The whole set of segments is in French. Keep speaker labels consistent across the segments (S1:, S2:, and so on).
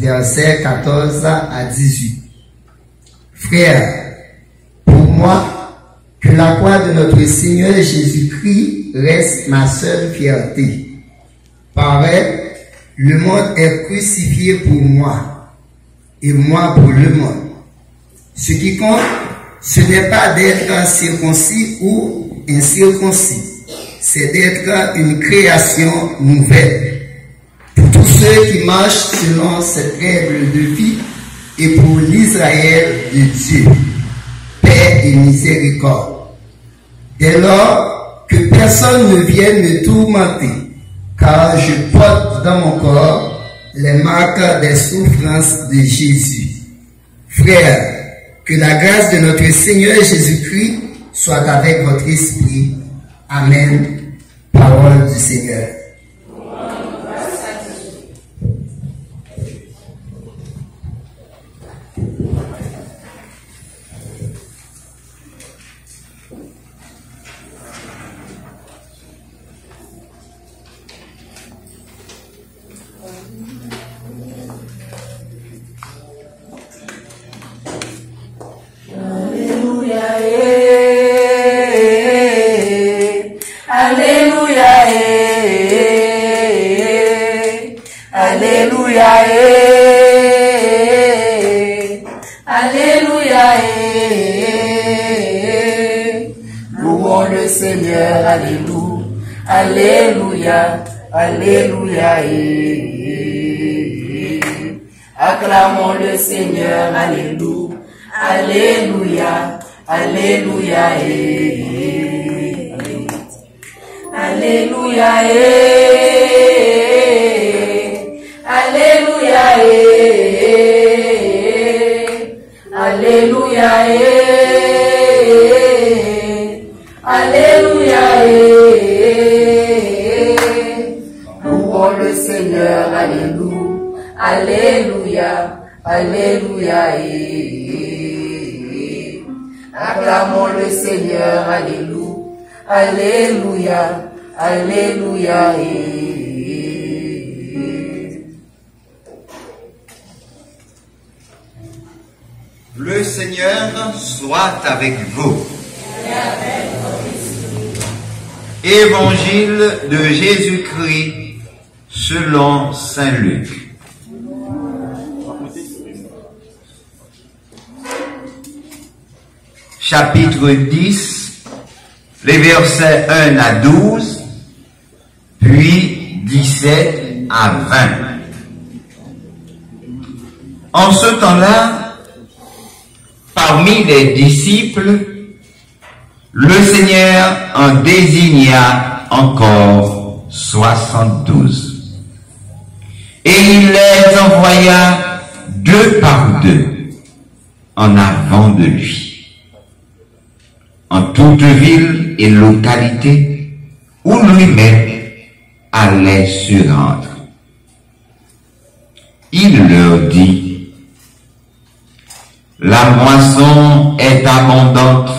S1: versets 14 à 18. Frères, pour moi, que la croix de notre Seigneur Jésus-Christ reste ma seule fierté. Par elle, le monde est crucifié pour moi, et moi pour le monde. Ce qui compte, ce n'est pas d'être circoncis ou incirconcis, c'est d'être une création nouvelle. Pour tous ceux qui marchent selon cette règle de vie et pour l'Israël de Dieu, paix et miséricorde. Dès lors, que personne ne vienne me tourmenter, car je porte dans mon corps les marques des souffrances de Jésus. Frères, que la grâce de notre Seigneur Jésus-Christ soit avec votre esprit. Amen. Parole du Seigneur.
S2: Louons le Seigneur, alléluia, alléluia, alléluia. Acclamons le Seigneur, alléluia, alléluia, alléluia. Alléluia, alléluia, alléluia, alléluia. Louons le Seigneur, alléluia, alléluia, alléluia. Acclamons le Seigneur, alléluia, alléluia, alléluia.
S3: Le Seigneur soit avec vous. Évangile de Jésus-Christ selon saint Luc. Chapitre 10, les versets 1 à 12, puis 17 à 20. En ce temps-là, parmi les disciples, le Seigneur en désigna encore 72. Et il les envoya deux par deux en avant de lui, en toute ville et localité où lui-même allait se rendre. Il leur dit: la moisson est abondante,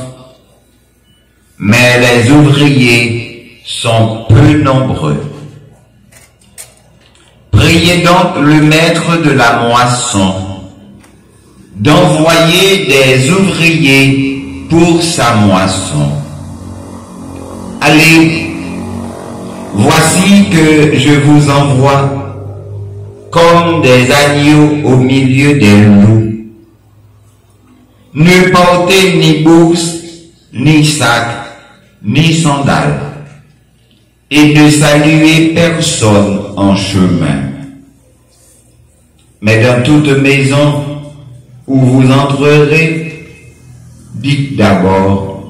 S3: mais les ouvriers sont peu nombreux. Priez donc le maître de la moisson d'envoyer des ouvriers pour sa moisson. Allez, voici que je vous envoie comme des agneaux au milieu des loups. Ne portez ni bourse, ni sac, ni sandales, et ne saluez personne en chemin. Mais dans toute maison où vous entrerez, dites d'abord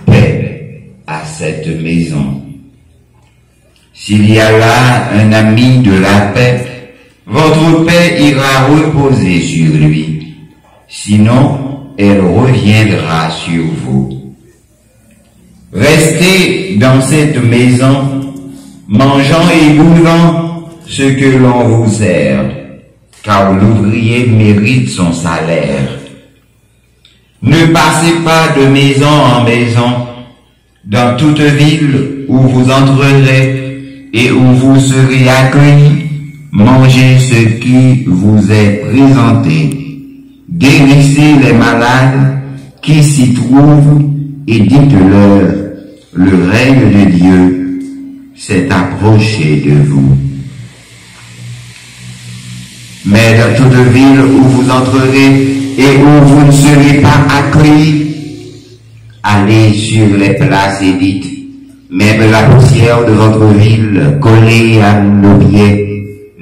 S3: paix à cette maison. S'il y a là un ami de la paix, votre paix ira reposer sur lui. Sinon, elle reviendra sur vous. Restez dans cette maison, mangeant et buvant ce que l'on vous sert, car l'ouvrier mérite son salaire. Ne passez pas de maison en maison, dans toute ville où vous entrerez et où vous serez accueillis. Mangez ce qui vous est présenté, guérissez les malades qui s'y trouvent et dites-leur, le règne de Dieu s'est approché de vous. Mais dans toute ville où vous entrerez et où vous ne serez pas accueillis, allez sur les places et dites, même la poussière de votre ville collée à nos pieds,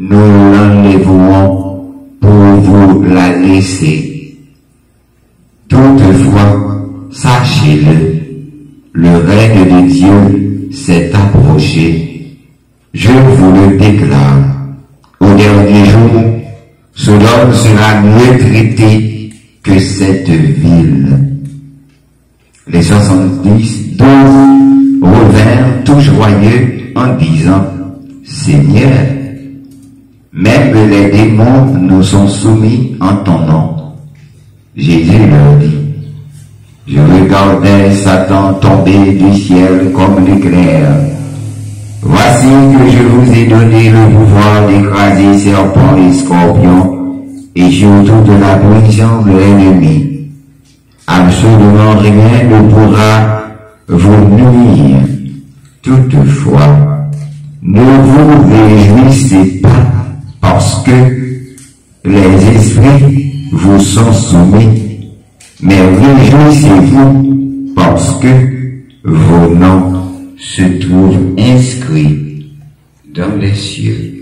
S3: nous l'enlèverons pour vous la laisser. Toutefois, sachez-le, le règne de Dieu s'est approché. Je vous le déclare. Au dernier jour, Sodome sera mieux traité que cette ville. Les 70 revinrent tout joyeux en disant, Seigneur, même les démons nous sont soumis en ton nom. Jésus leur dit, je regardais Satan tomber du ciel comme l'éclair. Voici que je vous ai donné le pouvoir d'écraser serpents et scorpions et sur toute la puissance de l'ennemi. Absolument rien ne pourra vous nuire. Toutefois, ne vous réjouissez pas parce que les esprits vous sont soumis, mais réjouissez-vous parce que vos noms se trouvent inscrits dans les cieux.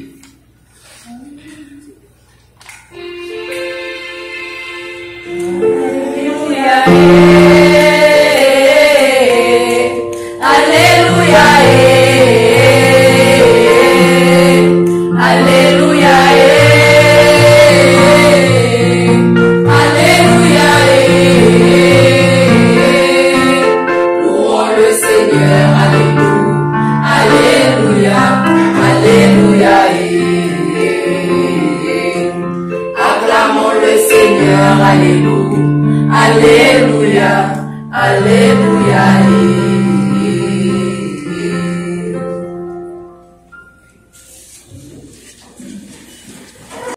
S2: Alléluia, Alléluia.